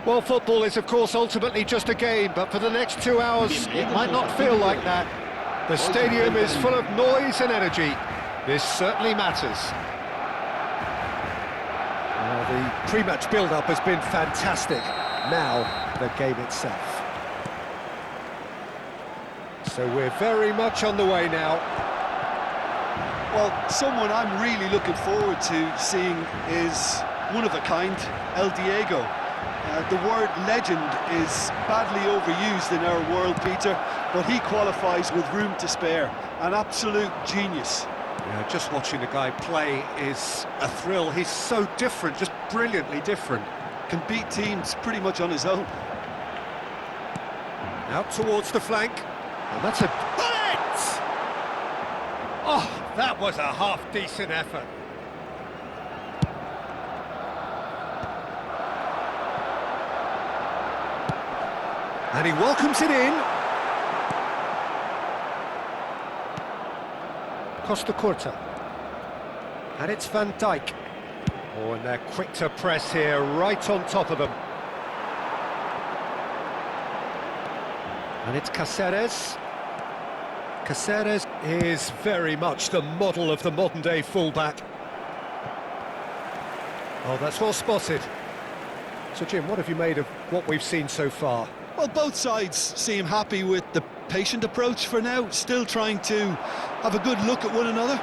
Well, football is, of course, ultimately just a game, but for the next 2 hours, it might not feel like that. The stadium is full of noise and energy. This certainly matters. The pre-match build-up has been fantastic. Now, the game itself. So we're very much on the way now. Well, someone I'm really looking forward to seeing is one of a kind, El Diego. The word legend is badly overused in our world, Peter, but he qualifies with room to spare. An absolute genius. Yeah, just watching the guy play is a thrill. He's so different, just brilliantly different. Can beat teams pretty much on his own. Out towards the flank. And that's a bullet! Oh, that was a half-decent effort. And he welcomes it in. Costa Curta. And it's Van Dijk. Oh, and they're quick to press here, right on top of them. And it's Cáceres. Cáceres is very much the model of the modern-day fullback. Oh, that's well spotted. So, Jim, what have you made of what we've seen so far? Well, both sides seem happy with the patient approach for now, still trying to have a good look at one another.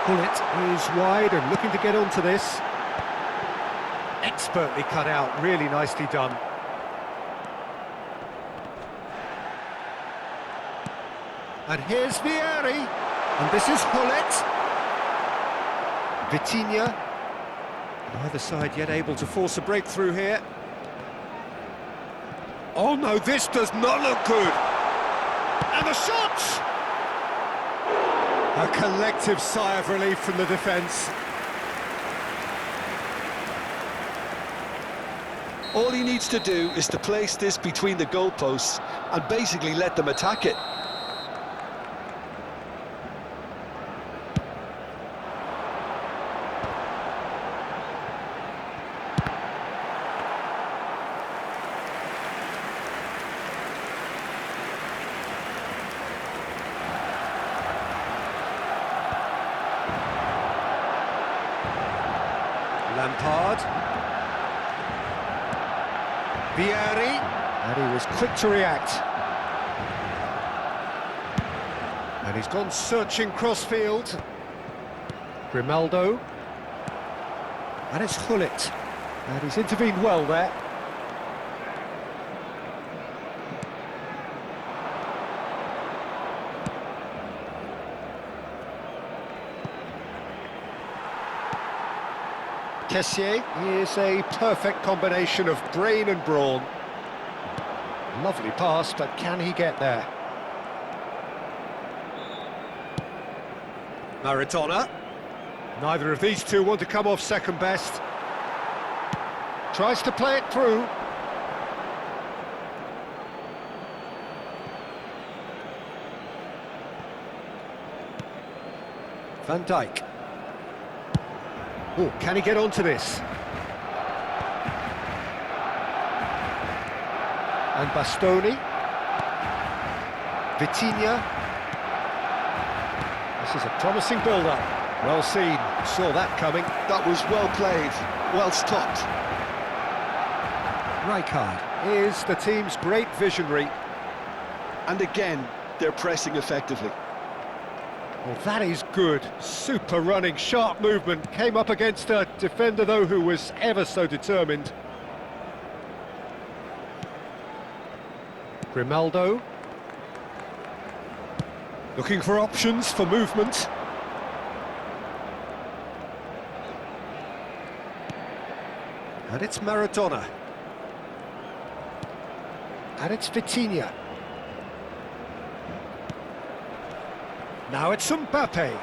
Bullet is wide and looking to get onto this. Expertly cut out, really nicely done. And here's Vieri, and this is Hullet. Vitinha, either side yet able to force a breakthrough here. Oh no, this does not look good. And the shot! A collective sigh of relief from the defence. All he needs to do is to place this between the goalposts and basically let them attack it. Lampard. Vieri. And he was quick to react. And he's gone searching crossfield. Grimaldo. And it's Hullet. And he's intervened well there. Kessié is a perfect combination of brain and brawn. Lovely pass, but can he get there? Maradona. Neither of these two want to come off second best. Tries to play it through. Van Dijk. Oh, can he get onto this? And Bastoni. Vitinha. This is a promising build-up. Well seen, saw that coming. That was well played, well stopped. Rijkaard is the team's great visionary. And again, they're pressing effectively. Well, that is good. Super running, sharp movement. Came up against a defender, though, who was ever so determined. Grimaldo. Looking for options for movement. And it's Maradona. And it's Vitinha. Now it's Mbappe.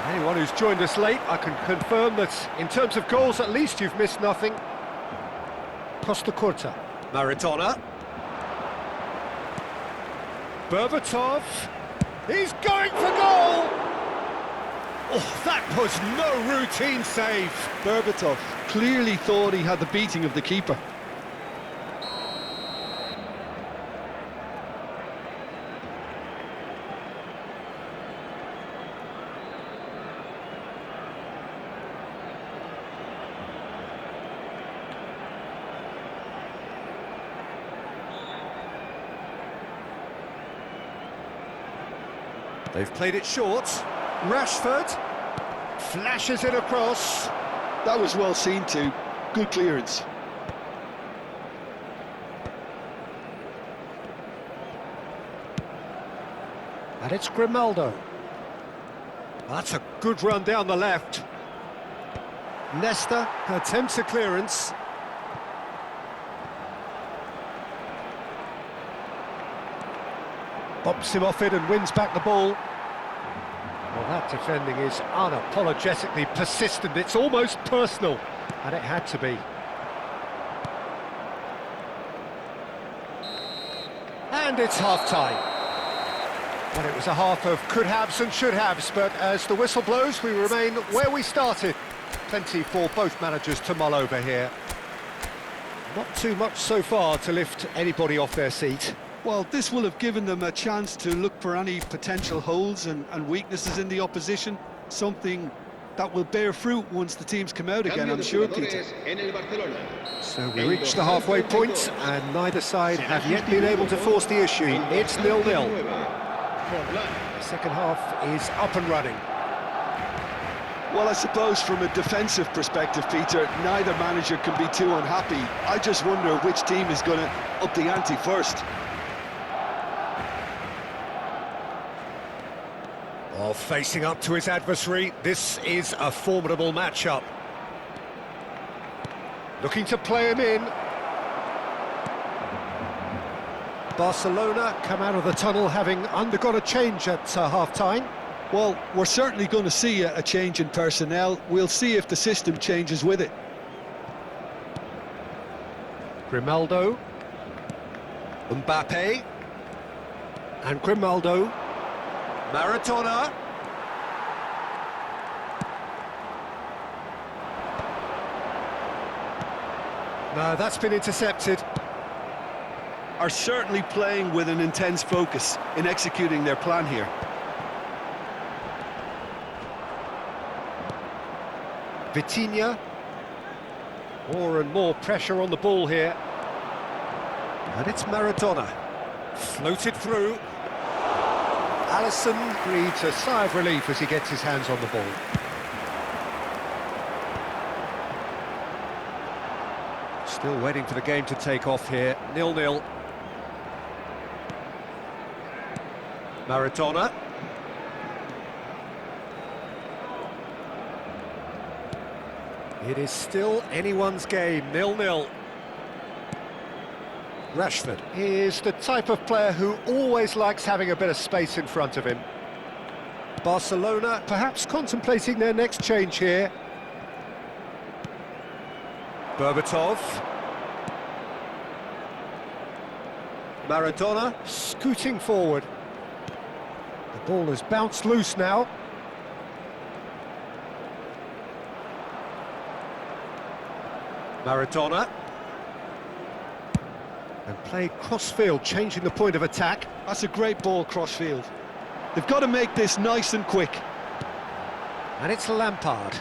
Anyone who's joined us late, I can confirm that in terms of goals, at least you've missed nothing. Costa Curta. Maradona. Berbatov. He's going for goal! Oh, that was no routine save. Berbatov clearly thought he had the beating of the keeper. They've played it short. Rashford flashes it across. That was well seen too. Good clearance. And it's Grimaldo. That's a good run down the left. Nesta attempts a clearance. Bops him off it and wins back the ball. Well, that defending is unapologetically persistent. It's almost personal, and it had to be. And it's half-time. Well, it was a half of could-haves and should-haves, but as the whistle blows, we remain where we started. Plenty for both managers to mull over here. Not too much so far to lift anybody off their seat. Well, this will have given them a chance to look for any potential holes and weaknesses in the opposition, something that will bear fruit once the teams come out again, I'm sure, Peter. So we reach the halfway point, and neither side have yet been able to force the issue. It's 0-0. The second half is up and running. Well, I suppose from a defensive perspective, Peter, neither manager can be too unhappy. I just wonder which team is going to up the ante first. Well, facing up to his adversary, this is a formidable matchup. Looking to play him in. Barcelona come out of the tunnel having undergone a change at half-time. Well, we're certainly going to see a change in personnel. We'll see if the system changes with it. Grimaldo. Mbappe. And Grimaldo. Maradona. No, that's been intercepted. Are certainly playing with an intense focus in executing their plan here. Vitinha. More and more pressure on the ball here. And it's Maradona. Floated through. Alisson breathes a sigh of relief as he gets his hands on the ball. Still waiting for the game to take off here. 0-0. Maradona. It is still anyone's game, 0-0. Rashford is the type of player who always likes having a bit of space in front of him. Barcelona perhaps contemplating their next change here. Berbatov. Maradona scooting forward. The ball has bounced loose now. Maradona. And played cross-field, changing the point of attack. That's a great ball cross-field. They've got to make this nice and quick. And it's Lampard.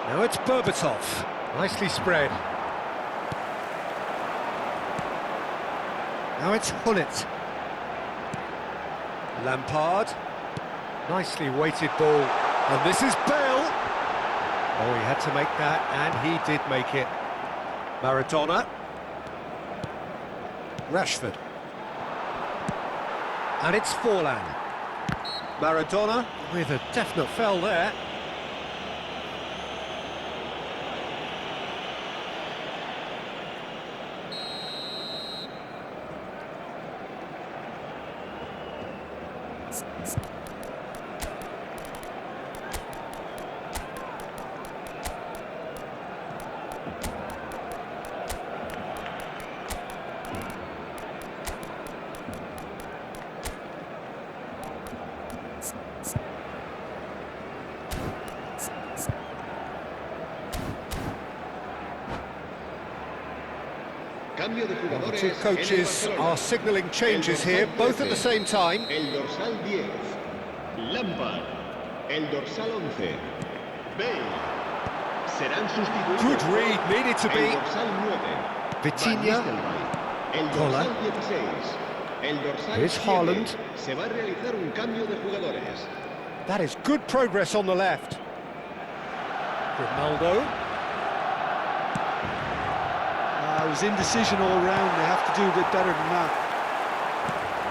Now it's Berbatov. Nicely spread. Now it's Hullet. Lampard. Nicely weighted ball. And this is Bale. Oh, he had to make that, and he did make it. Maradona. Rashford. And it's Forlan. Maradona with a definite foul there. The two coaches are signalling changes here, both at the same time. El dorsal 10, Lampard. El dorsal 11, Bale. Serán sustituidos. Good read, needed to El be. dorsal 9, Vitinha. El Cola. dorsal 16. El dorsal Here's 7. Haaland. Se va a realizar un cambio de jugadores. That is good progress on the left. Ronaldo. It was indecision all round. They have to do a bit better than that.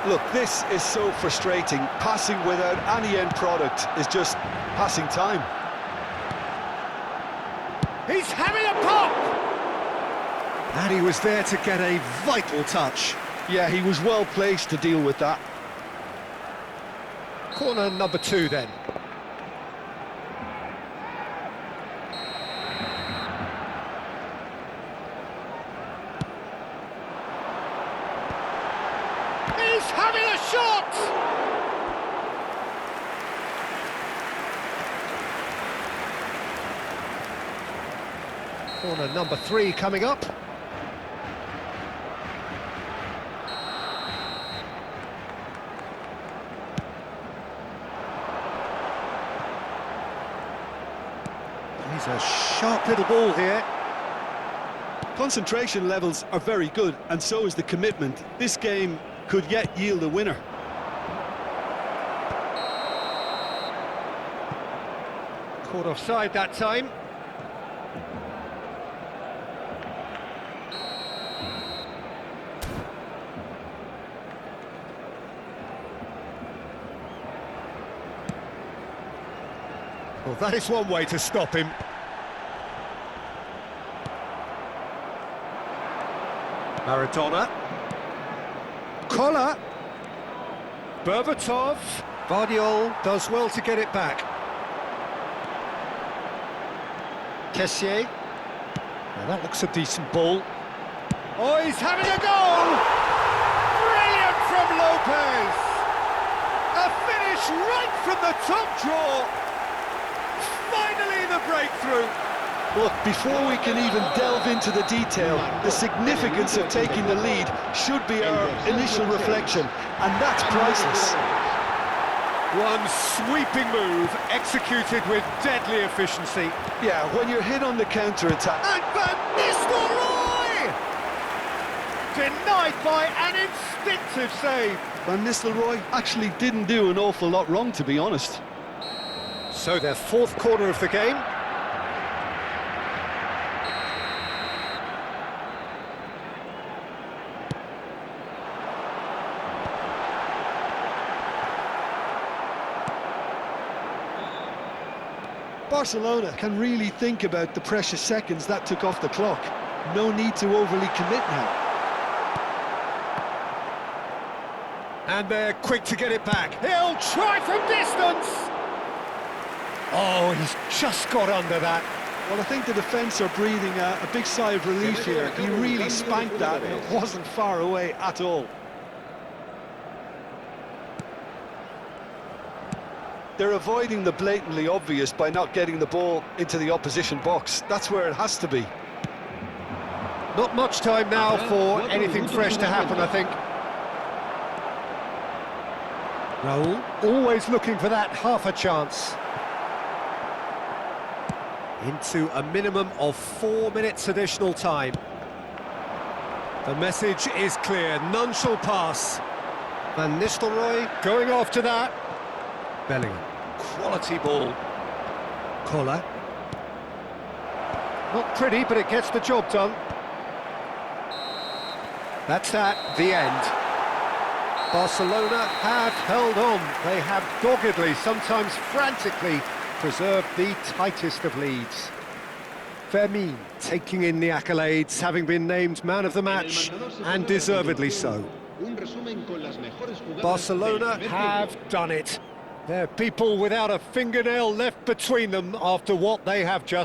Look, this is so frustrating. Passing without any end product is just passing time. He's having a pop! And he was there to get a vital touch. Yeah, he was well placed to deal with that. Corner number 2 then. He's having a shot! Corner number 3 coming up. He's a sharp little ball here. Concentration levels are very good, and so is the commitment. This game could yet yield a winner. Caught offside that time. Well, that is one way to stop him. Maradona. Kola. Berbatov. Vardiol does well to get it back. Kessié. Now that looks a decent ball. Oh, he's having a goal! Brilliant from Lopez! A finish right from the top draw! Finally the breakthrough! Look, before we can even delve into the detail, the significance of taking the lead should be our initial reflection, and that's priceless. One sweeping move, executed with deadly efficiency. Yeah, when you're hit on the counter-attack. And Van Nistelrooy! Denied by an instinctive save. Van Nistelrooy actually didn't do an awful lot wrong, to be honest. So their 4th corner of the game. Barcelona can really think about the precious seconds that took off the clock. No need to overly commit now. And they're quick to get it back. He'll try from distance! Oh, he's just got under that. Well, I think the defence are breathing a big sigh of relief here. He really spanked that, and it wasn't far away at all. They're avoiding the blatantly obvious by not getting the ball into the opposition box. That's where it has to be. Not much time now for anything fresh to happen, I think. Raul, always looking for that half a chance. Into a minimum of 4 minutes additional time. The message is clear, none shall pass. Van Nistelrooy going after that. Bellingham. Quality ball. Koller. Not pretty, but it gets the job done. That's that, the end. Barcelona have held on. They have doggedly, sometimes frantically, preserved the tightest of leads. Fermin taking in the accolades, having been named man of the match, and deservedly so. Barcelona have done it. They're people without a fingernail left between them after what they have just